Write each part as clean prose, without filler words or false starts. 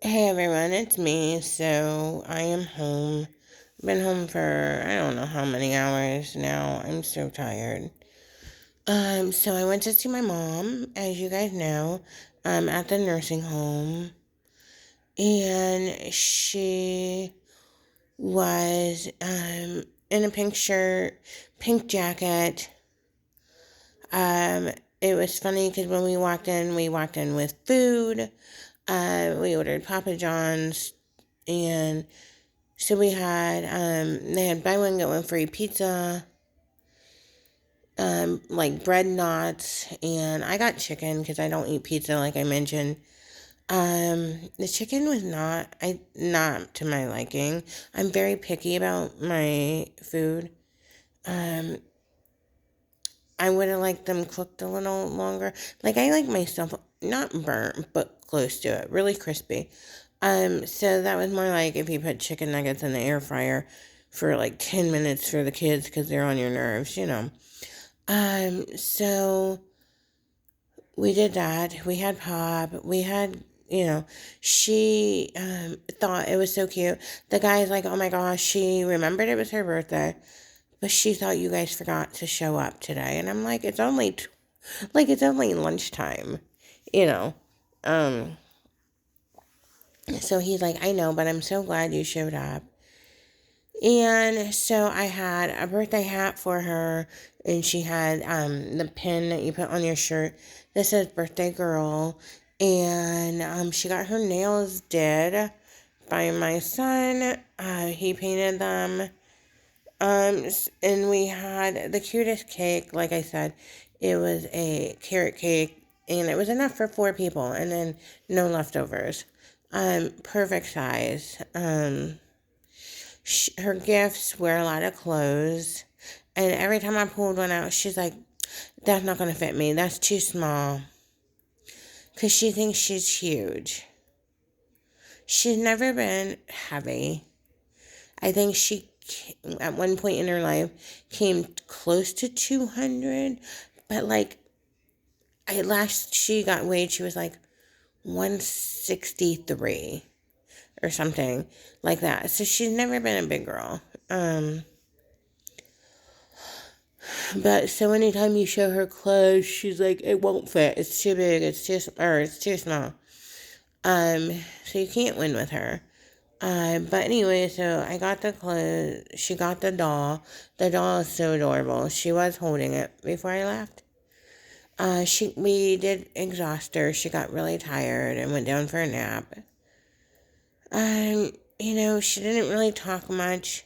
Hey everyone, it's me. So I am home. Been home for I don't know how many hours now. I'm so tired. So I went to see my mom, as you guys know, at the nursing home, and she was in a pink shirt, pink jacket. Um, it was funny because when we walked in with food. We ordered Papa John's and so they had buy one, get one free pizza, like bread knots, and I got chicken because I don't eat pizza like I mentioned. The chicken was not to my liking. I'm very picky about my food. Um, I would have liked them cooked a little longer. Like I like my stuff not burnt, but close to it, really crispy. So that was more like if you put chicken nuggets in the air fryer for like 10 minutes for the kids because they're on your nerves. So we did that. We had pop. She thought it was so cute. The guy's like, oh my gosh, she remembered it was her birthday, but she thought you guys forgot to show up today. And I'm like, it's only lunchtime, you know. Um, so he's like, I know, but I'm so glad you showed up. And so I had a birthday hat for her, and she had the pin that you put on your shirt that says birthday girl. And she got her nails did by my son. He painted them. And we had the cutest cake. Like I said, it was a carrot cake, and it was enough for 4 people, and then no leftovers. Perfect size. Her gifts were a lot of clothes, and every time I pulled one out, she's like, "That's not gonna fit me. That's too small." Cause she thinks she's huge. She's never been heavy. I think she, at one point in her life, came close to 200, but like, at last she got weighed, she was like 163 or something like that. So she's never been a big girl. But so anytime you show her clothes, she's like, it won't fit. It's too big. It's too small. So you can't win with her. But anyway, so I got the clothes. She got the doll. The doll is so adorable. She was holding it before I left. We did exhaust her. She got really tired and went down for a nap. She didn't really talk much.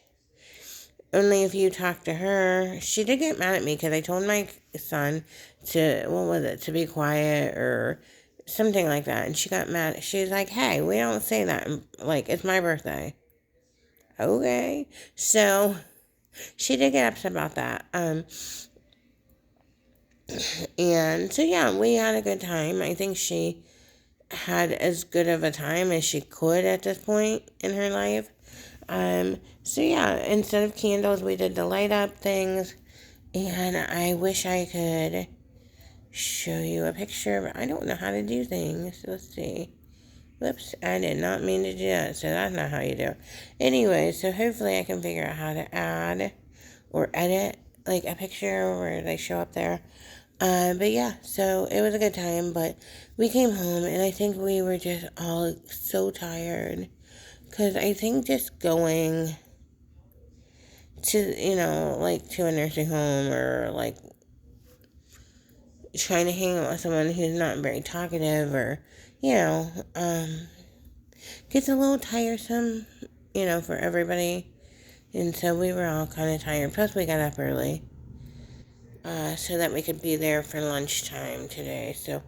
Only if you talk to her. She did get mad at me because I told my son to be quiet or something like that. And she got mad. She's like, hey, we don't say that. Like, it's my birthday. Okay. So she did get upset about that. And so, yeah, we had a good time. I think she had as good of a time as she could at this point in her life. So yeah, instead of candles, we did the light up things, and I wish I could show you a picture, but I don't know how to do things. Let's see. Whoops, I did not mean to do that, so that's not how you do it. Anyway, so hopefully I can figure out how to add or edit like a picture where they show up there. But yeah, so it was a good time, but we came home and I think we were just all so tired. Because I think just going like to a nursing home or like trying to hang out with someone who's not very talkative or, you know, gets a little tiresome, for everybody. And so we were all kind of tired. Plus, we got up early so that we could be there for lunchtime today. So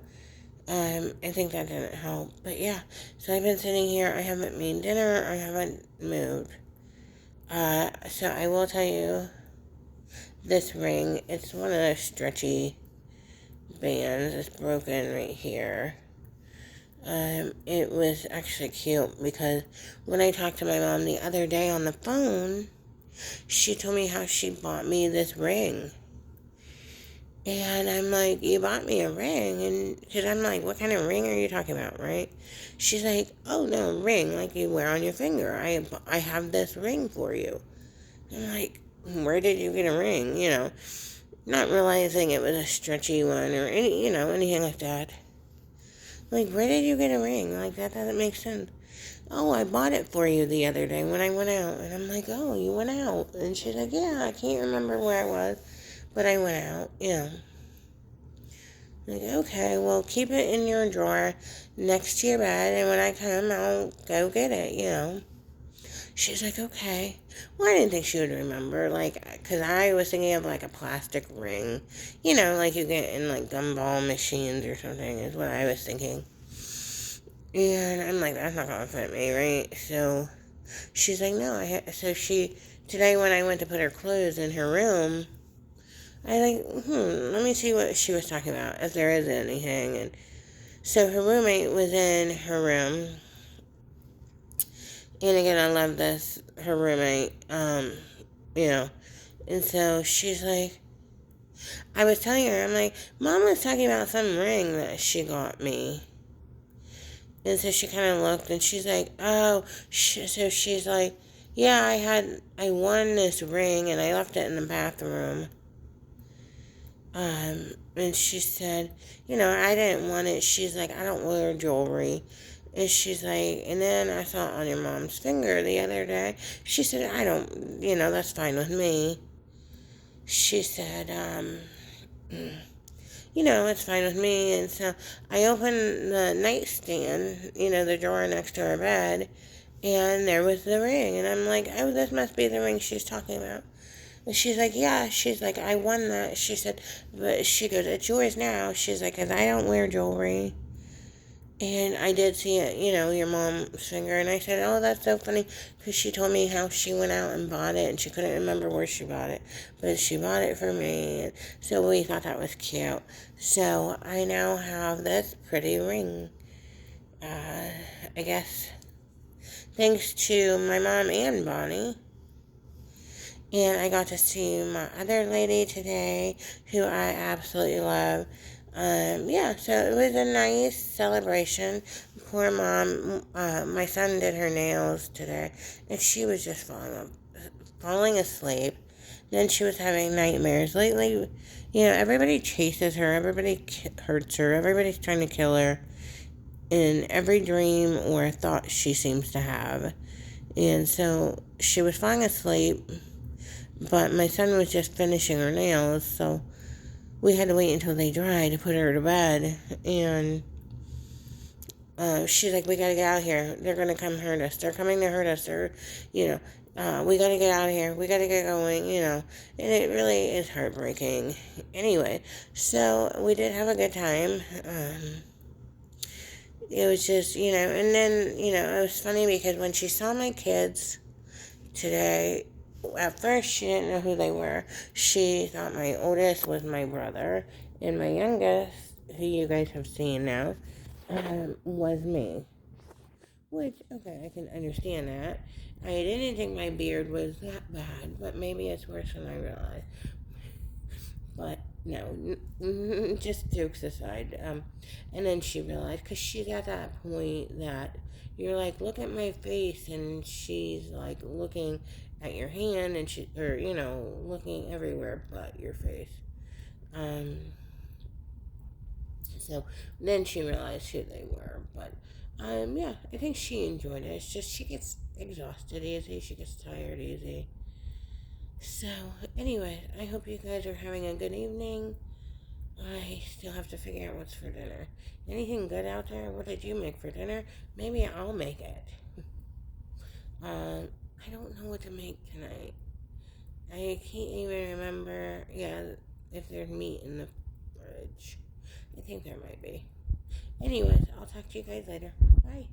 I think that didn't help. But yeah, so I've been sitting here. I haven't made dinner. I haven't moved. So I will tell you this ring. It's one of those stretchy bands. It's broken right here. It was actually cute because when I talked to my mom the other day on the phone, she told me how she bought me this ring. And I'm like, you bought me a ring. And because I'm like, what kind of ring are you talking about, right? She's like, oh, no, ring like you wear on your finger. I have this ring for you. I'm like, where did you get a ring? Not realizing it was a stretchy one or anything like that. Like, where did you get a ring? Like, that doesn't make sense. Oh, I bought it for you the other day when I went out. And I'm like, oh, you went out? And she's like, yeah, I can't remember where I was, but I went out. Like, okay, well, keep it in your drawer next to your bed, and when I come, I'll go get it. She's like, okay. Well, I didn't think she would remember, like, because I was thinking of, like, a plastic ring, like you get in, like, gumball machines or something, is what I was thinking. And I'm like, that's not gonna fit me, right? So she's like, no, today when I went to put her clothes in her room, I like, let me see what she was talking about, if there is anything. And so her roommate was in her room. And again, I love this, her roommate, And so she's like, I was telling her, I'm like, Mom was talking about some ring that she got me. And so she kind of looked and she's like, oh, so she's like, yeah, I won this ring and I left it in the bathroom. And she said, I didn't want it. She's like, I don't wear jewelry. And she's like, and then I saw it on your mom's finger the other day. She said, I don't, that's fine with me. She said, it's fine with me. And so I opened the nightstand, the drawer next to her bed, and there was the ring. And I'm like, oh, this must be the ring she's talking about. And she's like, yeah. She's like, I won that. She said, but she goes, it's yours now. She's like, because I don't wear jewelry. And I did see it, your mom's finger. And I said, oh, that's so funny. Because she told me how she went out and bought it. And she couldn't remember where she bought it. But she bought it for me. And so we thought that was cute. So I now have this pretty ring. I guess thanks to my mom and Bonnie. And I got to see my other lady today, who I absolutely love. So it was a nice celebration. Poor mom, my son did her nails today, and she was just falling asleep. Then she was having nightmares. Lately, everybody chases her, everybody hurts her, everybody's trying to kill her in every dream or thought she seems to have. And so she was falling asleep. But my son was just finishing her nails, so we had to wait until they dried to put her to bed. And she's like, we gotta get out of here. They're gonna come hurt us. They're coming to hurt us. We gotta get out of here. We gotta get going, And it really is heartbreaking. Anyway, so we did have a good time. It was just, and then, it was funny because when she saw my kids today, at first she didn't know who they were. She thought my oldest was my brother, and my youngest, who you guys have seen now, was me. Which, okay, I can understand that. I didn't think my beard was that bad, but maybe it's worse than I realized. But no, just jokes aside. And then she realized, because she's at that point that you're like, look at my face, and she's like looking at your hand, and looking everywhere but your face. So then she realized who they were, but I think she enjoyed it. It's just she gets exhausted easy, she gets tired easy. So, anyway, I hope you guys are having a good evening. I still have to figure out what's for dinner. Anything good out there? What did you make for dinner? Maybe I'll make it. I don't know what to make tonight. I can't even remember, if there's meat in the fridge. I think there might be. Anyways, I'll talk to you guys later. Bye.